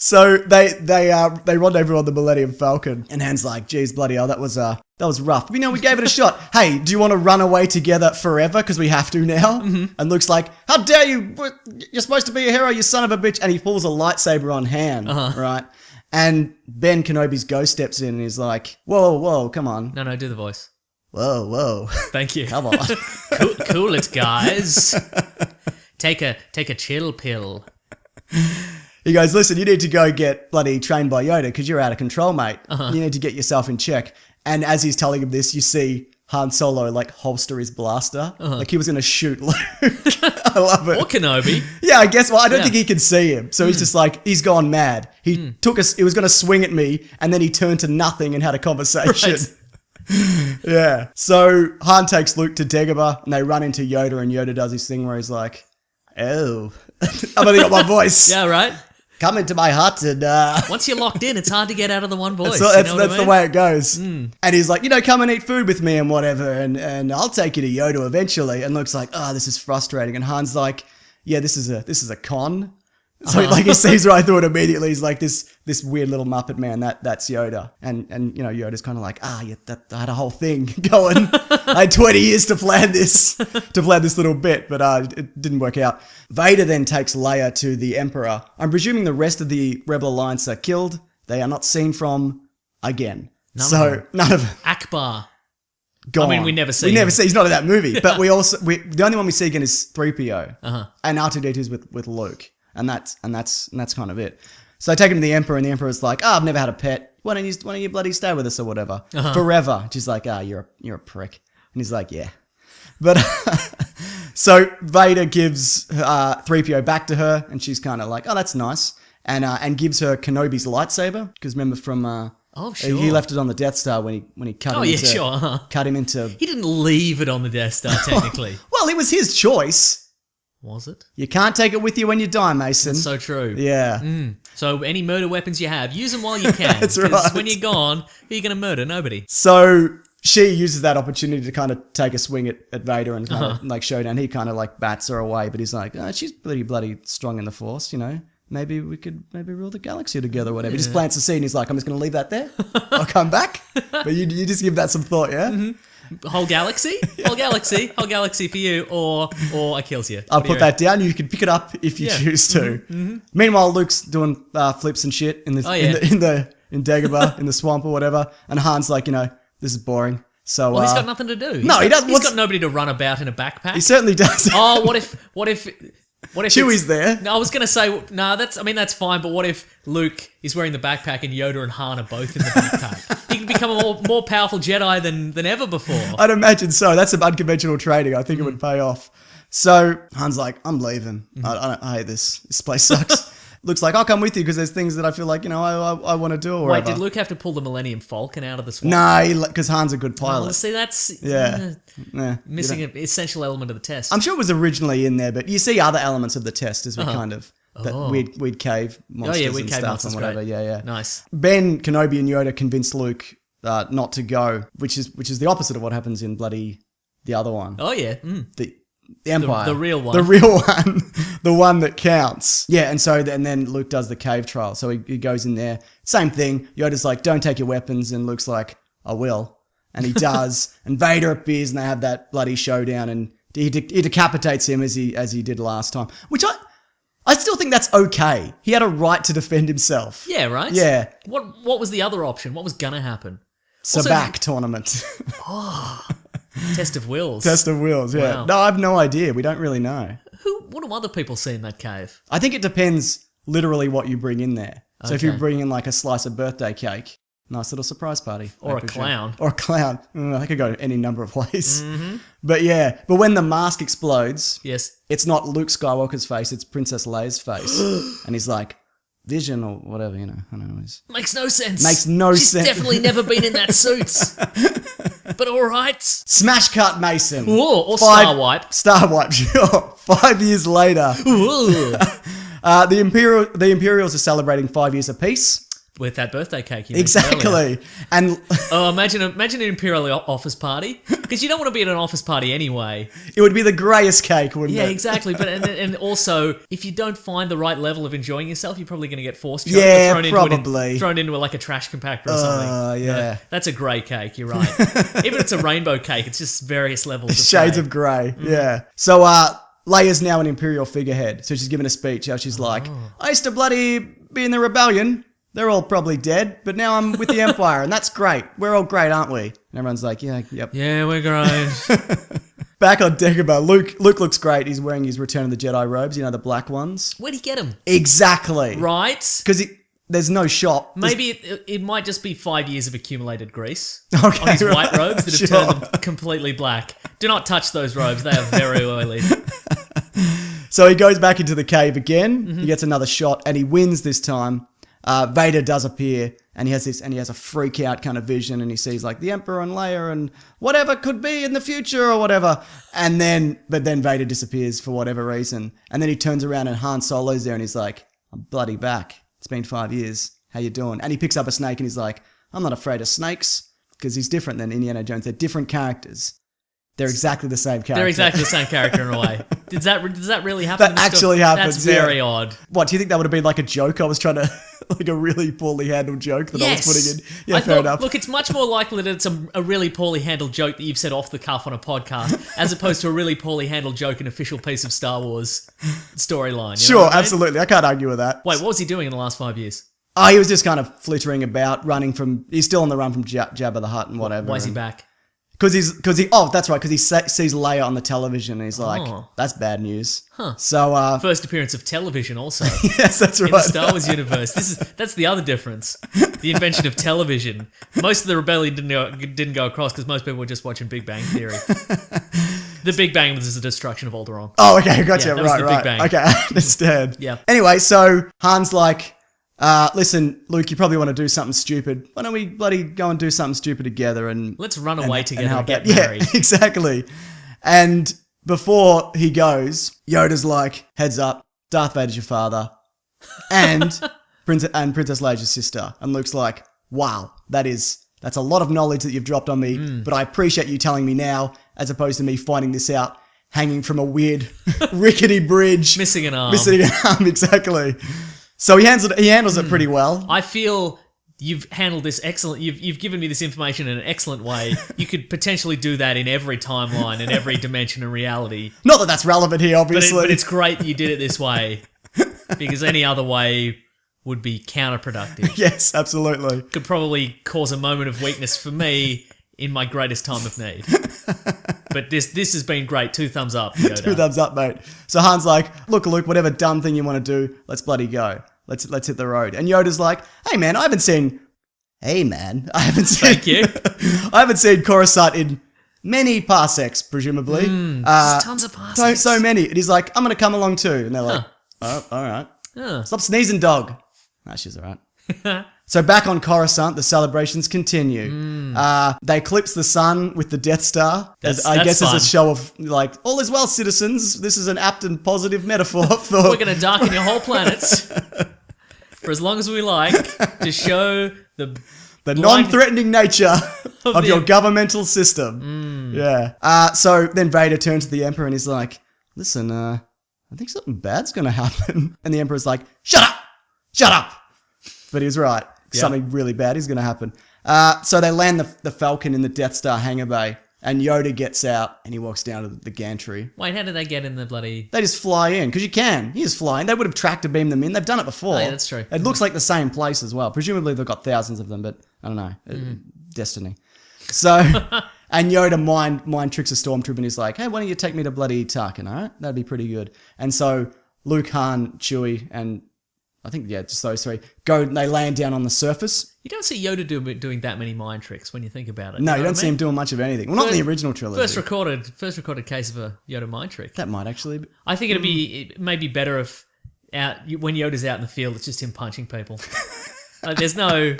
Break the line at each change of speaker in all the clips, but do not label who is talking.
So they rendezvous on the Millennium Falcon, and Han's like, "Geez, bloody hell, that was rough. But, we gave it a shot. Hey, do you want to run away together forever? Because we have to now." Mm-hmm. And Luke's like, "How dare you? You're supposed to be a hero, you son of a bitch!" And he pulls a lightsaber on Han, right? And Ben Kenobi's ghost steps in, and he's like, "Whoa, come on."
No, do the voice.
Whoa.
Thank you.
Come on.
Cool it, guys. Take a chill pill.
He goes, "Listen, you need to go get bloody trained by Yoda because you're out of control, mate. You need to get yourself in check." And as he's telling him this, you see Han Solo like holster his blaster, like he was going to shoot Luke. I love it.
Or Kenobi.
Yeah, I guess. Well, I don't think he can see him, so he's just like he's gone mad. He took us. He was going to swing at me, and then he turned to nothing and had a conversation. Right. Yeah. So Han takes Luke to Dagobah, and they run into Yoda, and Yoda does his thing where he's like, "Oh, I've only got my voice.
Yeah, right.
Come into my hut and..."
Once you're locked in, it's hard to get out of the one voice.
That's the way it goes. And he's like, "Come and eat food with me and whatever, and I'll take you to Yoda eventually." And Luke's like, "Oh, this is frustrating." And Han's like, "Yeah, this is a con." So he sees right through it immediately. He's like, this weird little Muppet man, that's Yoda. And Yoda's kind of like, I had a whole thing going. I had 20 years to plan this little bit, but it didn't work out. Vader then takes Leia to the Emperor. I'm presuming the rest of the Rebel Alliance are killed. They are not seen from again. None of them.
Akbar.
Gone.
I mean, we never see.
He's not in that movie. But the only one we see again is 3PO. And R2-D2's with Luke. And that's kind of it. So they take him to the Emperor, and the Emperor's like, "Oh, I've never had a pet. Why don't you bloody stay with us or whatever forever?" She's like, "You're a prick," and he's like, "Yeah." But so Vader gives 3PO back to her, and she's kind of like, "Oh, that's nice," and gives her Kenobi's lightsaber because remember from
oh, sure.
He left it on the Death Star when he cut him.
Oh, yeah,
into,
sure.
Cut him into.
He didn't leave it on the Death Star technically.
Well, it was his choice.
Was it?
You can't take it with you when you die, Mason.
That's so true.
Yeah.
So any murder weapons you have, use them while you can.
That's right.
Because when you're gone, who are you going to murder? Nobody.
So she uses that opportunity to kind of take a swing at Vader and kind of like showdown. He kind of like bats her away, but he's like, she's pretty bloody strong in the Force, Maybe we could rule the galaxy together or whatever. He just plants the seed and he's like, I'm just going to leave that there. I'll come back. But you just give that some thought, yeah?
Mm-hmm. Whole galaxy? Whole galaxy for you, or I kills you.
I'll put that down. You can pick it up if you choose to. Mm-hmm. Meanwhile, Luke's doing flips and shit in Dagobah, in the swamp or whatever. And Han's like, this is boring. So
he's got nothing to do.
No, he doesn't.
He's got nobody to run about in a backpack.
He certainly does.
Oh, what if
Chewie's there?
No, I was going to say, that's fine, but what if Luke is wearing the backpack and Yoda and Han are both in the backpack? He can become a more powerful Jedi than ever before.
I'd imagine so. That's some unconventional training. I think it would pay off. So Han's like, I'm leaving. I hate this. This place sucks. Luke's like, I'll come with you because there's things that I feel like, I want to do or whatever.
Wait, did Luke have to pull the Millennium Falcon out of the swamp?
No, because Han's a good pilot.
Oh, see, that's missing an essential element of the test.
I'm sure it was originally in there, but you see other elements of the test as we kind of... That weird cave monsters
weird
and
cave
stuff
monsters,
and whatever.
great.
Yeah.
Nice.
Ben Kenobi and Yoda convince Luke not to go, which is the opposite of what happens in bloody the other one.
Oh yeah.
The Empire.
The real one.
The real one. The one that counts. Yeah, and then Luke does the cave trial. So he goes in there. Same thing. Yoda's like, don't take your weapons. And Luke's like, I will. And he does. And Vader appears and they have that bloody showdown. And he decapitates him as he did last time. Which I still think that's okay. He had a right to defend himself.
Yeah, right?
Yeah.
What was the other option? What was going to happen?
Sabak tournament.
Test of wills.
Test of wills, yeah. Wow. No, I have no idea. We don't really know.
What do other people see in that cave?
I think it depends literally what you bring in there. So if you bring in like a slice of birthday cake, nice little surprise party.
Or a clown.
Or a clown. That could go any number of ways. Mm-hmm. But when the mask explodes,
yes,
it's not Luke Skywalker's face, it's Princess Leia's face. And he's like, Vision or whatever, I don't know.
Makes no sense.
She's
She's definitely never been in that suit. But all right.
Smash cut, Mason.
Whoa, or Star Wipe.
Star Wipe, sure. 5 years later. The Imperials are celebrating 5 years of peace.
with that birthday cake you mentioned earlier.
Exactly. And
Oh, imagine an Imperial office party. Because you don't want to be at an office party anyway.
it would be the greyest cake, wouldn't
Yeah,
it?
exactly. But and also, if you don't find the right level of enjoying yourself, you're probably going to get force choked
Yeah,
or
probably.
thrown into like a trash compactor or something.
Yeah.
No, that's a grey cake. You're right. Even if it's a rainbow cake, it's just various levels of
Shades
grey.
of grey, yeah. So, Leia's now an Imperial figurehead. So she's giving a speech how she's like, I used to bloody be in the rebellion. They're all probably dead, but now I'm with the Empire, and that's great. We're all great, aren't we? And everyone's like, yeah, yep.
Yeah, we're great.
Back on Dagobah, Luke looks great. He's wearing his Return of the Jedi robes, you know, the black ones.
Where'd he get them?
Exactly.
Right?
Because there's no shop.
Maybe it might just be 5 years of accumulated grease
Okay,
on his
right.
white robes that have turned them completely black. Do not touch those robes. They are very oily.
So he goes back into the cave again.
Mm-hmm.
He gets another shot, and he wins this time. Vader does appear, and he has a freak out kind of vision, and he sees like the Emperor and Leia and whatever could be in the future or whatever. But then Vader disappears for whatever reason, and then he turns around and Han Solo's there, and he's like, "I'm bloody back. It's been 5 years. How you doing?" And he picks up a snake, and he's like, "I'm not afraid of snakes," because he's different than Indiana Jones. They're different characters. They're exactly the same character.
They're exactly the same character in a way. Does that really happen?
That actually happens.
That's very odd.
What, do you think that would have been like a joke? I was trying to, like a really poorly handled joke that I was putting in. Yeah, fair enough.
Look, it's much more likely that it's a really poorly handled joke that you've said off the cuff on a podcast, as opposed to a really poorly handled joke, an official piece of Star Wars storyline.
Sure,
what I mean?
absolutely. I can't argue with that.
Wait, what was he doing in the last 5 years?
Oh, he was just kind of flittering about, he's still on the run from Jabba the Hutt and whatever.
Why is he back?
Because he sees Leia on the television and he's like, that's bad news.
Huh.
So,
First appearance of television also.
yes, that's right.
In the Star Wars universe. That's the other difference. The invention of television. Most of the rebellion didn't go across because most people were just watching Big Bang Theory. The Big Bang was the destruction of Alderaan.
Oh, okay, gotcha.
Yeah, that was
right,
the
right.
Big Bang.
Okay, I understand.
Yeah.
Anyway, so Han's like, listen, Luke, you probably want to do something stupid. Why don't we bloody go and do something stupid together and
Let's run away together
help
and get
out.
married.
Yeah, exactly. And before he goes, Yoda's like, heads up, Darth Vader's your father. And Princess Leia's your sister. And Luke's like, wow, that's a lot of knowledge that you've dropped on me, but I appreciate you telling me now, as opposed to me finding this out hanging from a weird rickety bridge.
Missing an arm.
Exactly. So he handles it pretty well.
I feel you've handled this excellent. You've given me this information in an excellent way. You could potentially do that in every timeline, in every dimension of reality.
Not that that's relevant here, obviously.
But it's great that you did it this way, because any other way would be counterproductive.
Yes, absolutely.
Could probably cause a moment of weakness for me in my greatest time of need. But this has been great. 2 thumbs up, Yoda.
2 thumbs up, mate. So Han's like, look, Luke, whatever dumb thing you want to do, let's bloody go. Let's hit the road. And Yoda's like, hey, man, I haven't seen...
Thank you.
I haven't seen Coruscant in many parsecs, presumably.
Tons of parsecs.
So many. And he's like, I'm going to come along too. And they're like, oh, all right. Stop sneezing, dog. Nah, she's all right. So back on Coruscant, the celebrations continue. They eclipse the sun with the Death Star. I guess
fun.
as a show of, like, all is well, citizens. This is an apt and positive metaphor for...
We're going to darken your whole planet for as long as we like to show the
non-threatening nature of your governmental system. Yeah. So then Vader turns to the Emperor and he's like, listen, I think something bad's going to happen. And the Emperor's like, shut up. But he was right.
Yeah.
Something really bad is going to happen. So they land the Falcon in the Death Star hangar bay, and Yoda gets out and he walks down to the gantry.
Wait, how did they get in the bloody...
They just fly in, because you can. You just fly in. They would have tractor beamed them in. They've done it before.
Oh, yeah, that's true.
It looks like the same place as well. Presumably they've got thousands of them, but I don't know. Destiny. So, and Yoda mind tricks a stormtrooper and he's like, hey, why don't you take me to bloody Tarkin, all right? That'd be pretty good. And so Luke, Han, Chewie, and I think, just those three go and they land down on the surface.
You don't see Yoda doing that many mind tricks when you think about it.
No,
you
you don't see him doing much of anything. Well, not in the original trilogy.
First recorded case of a Yoda mind trick.
That might actually be.
I think it may be better if when Yoda's out in the field, it's just him punching people. There's no...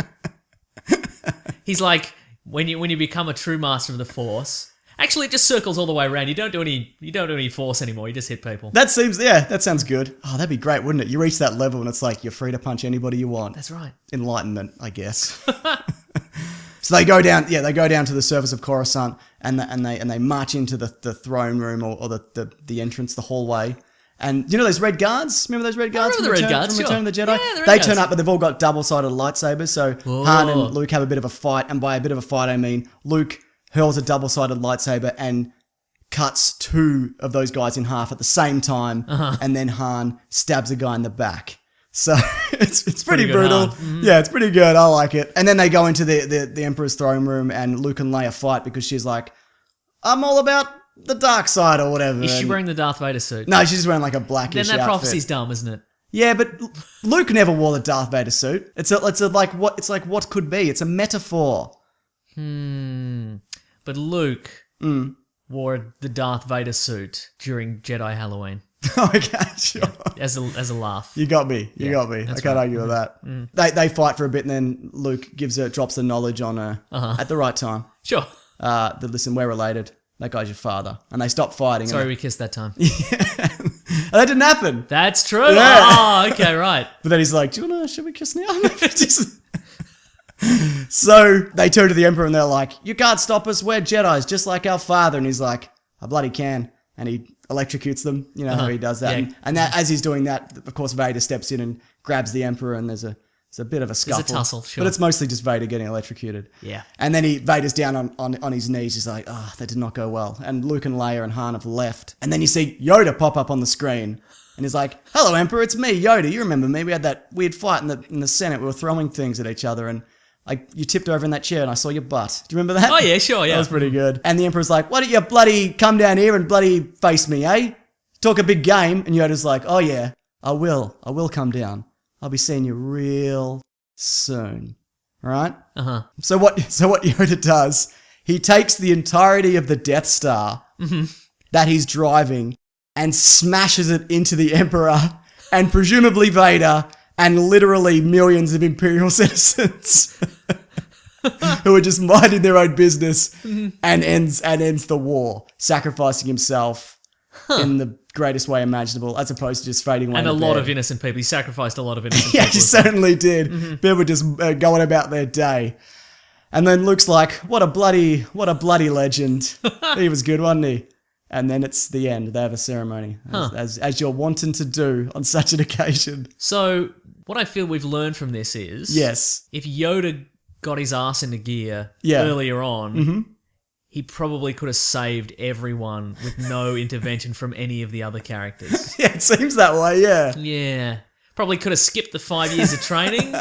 He's like, when you become a true master of the Force, Actually, it just circles all the way around. You don't do any force anymore. You just hit people.
That sounds good. Oh, that'd be great, wouldn't it? You reach that level and it's like you're free to punch anybody you want.
That's right.
Enlightenment, I guess. So they go down to the surface of Coruscant and they march into the throne room or the entrance, the hallway. And you know those red guards? Remember those red guards?
I remember the red guards,
from
sure.
Return of the Jedi?
Yeah, the red
They
guards.
turn up, but they've all got double-sided lightsabers. So Han and Luke have a bit of a fight, and by a bit of a fight, I mean Luke hurls a double-sided lightsaber and cuts two of those guys in half at the same time, and then Han stabs a guy in the back. So it's pretty
good,
brutal.
Han.
Yeah, it's pretty good. I like it. And then they go into the Emperor's throne room, and Luke and Leia fight because she's like, I'm all about the dark side or whatever.
Is she wearing the Darth Vader suit?
No, she's wearing like a blackish
Then that
outfit.
prophecy's dumb, isn't it?
Yeah, but Luke never wore the Darth Vader suit. It's like what could be. It's a metaphor.
But Luke wore the Darth Vader suit during Jedi Halloween
Okay, sure.
as a laugh.
You got me. You got me. I
that's
can't
right.
argue with that. They fight for a bit, and then Luke drops the knowledge on her at the right time.
Sure.
That listen, we're related. That guy's your father, and they stop fighting.
Sorry,
and
we kissed that time.
that didn't happen.
That's true.
Yeah.
Oh, okay, right.
But then he's like, should we kiss now? So they turn to the Emperor and they're like, you can't stop us, we're Jedis, just like our father. And he's like, I bloody can. And he electrocutes them. You know how he does that.
Yeah.
And that, as he's doing that, of course, Vader steps in and grabs the Emperor, and there's a bit of a scuffle.
tussle, sure.
But it's mostly just Vader getting electrocuted.
Yeah.
And then Vader's down on his knees. He's like, that did not go well. And Luke and Leia and Han have left. And then you see Yoda pop up on the screen. And he's like, hello, Emperor, it's me, Yoda. You remember me? We had that weird fight in the Senate. We were throwing things at each other, and you tipped over in that chair and I saw your butt. Do you remember that?
Oh, yeah, sure, yeah.
That was pretty good. And the Emperor's like, why don't you bloody come down here and bloody face me, eh? Talk a big game. And Yoda's like, oh yeah, I will. I will come down. I'll be seeing you real soon. All right? So what Yoda does, he takes the entirety of the Death Star that he's driving and smashes it into the Emperor and presumably Vader and literally millions of Imperial citizens who are just minding their own business and ends the war, sacrificing himself in the greatest way imaginable, as opposed to just fading away.
And a
in
lot
bed.
of innocent people. He sacrificed a lot of innocent
Yeah,
people.
he certainly did. People were just going about their day. And then Luke's like, what a bloody legend. He was good, wasn't he? And then it's the end. They have a ceremony, as you're wanting to do on such an occasion.
So, what I feel we've learned from this is...
Yes.
If Yoda got his ass into gear
Yeah.
earlier on, he probably could have saved everyone with no intervention from any of the other characters.
Yeah, it seems that way, yeah.
Yeah. Probably could have skipped the 5 years of training.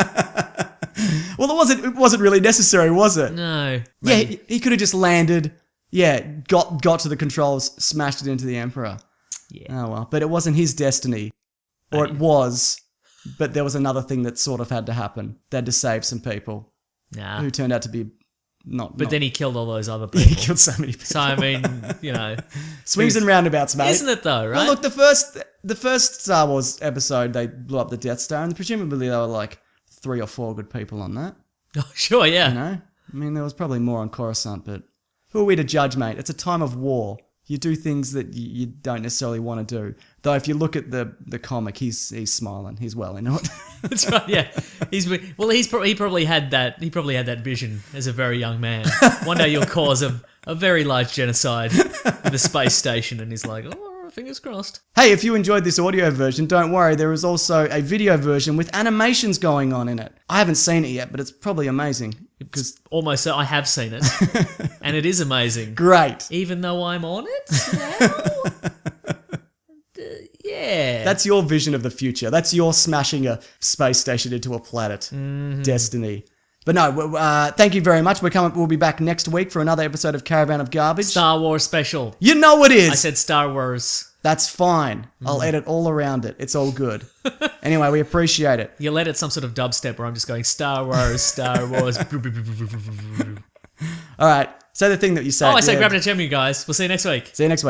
Well, it wasn't really necessary, was it?
No.
Yeah, he could have just landed, got to the controls, smashed it into the Emperor.
Yeah.
Oh, well. But it wasn't his destiny. Or it was, but there was another thing that sort of had to happen. They had to save some people
Nah.
who turned out to be
But then he killed all those other
he
people.
killed so many people.
So, I mean, you know.
Swings and roundabouts, mate.
Isn't it though, right?
Well, look, the first Star Wars episode, they blew up the Death Star, and presumably there were like 3 or 4 good people on that.
Oh, sure, yeah.
You know? I mean, there was probably more on Coruscant, but who are we to judge, mate? It's a time of war. You do things that you don't necessarily want to do. Though if you look at the comic, he's smiling. He's well into it.
That's right, yeah. He probably had that vision as a very young man. One day you'll cause a very large genocide in the space station, and he's like, oh, fingers crossed.
Hey, if you enjoyed this audio version, don't worry. There is also a video version with animations going on in it. I haven't seen it yet, but it's probably amazing. Because
Almost, I have seen it, and it is amazing.
great.
Even though I'm on it now? Yeah.
That's your vision of the future. That's your smashing a space station into a planet. Destiny. But no, thank you very much. We'll be back next week for another episode of Caravan of Garbage.
Star Wars special.
You know it is.
I said Star Wars.
That's fine. I'll edit all around it. It's all good. Anyway, we appreciate it.
You'll edit some sort of dubstep where I'm just going Star Wars, Star Wars.
All right. Say the thing that you say.
Oh, I
at the
say
end.
grab it at you guys. We'll see you next week.
See you next week.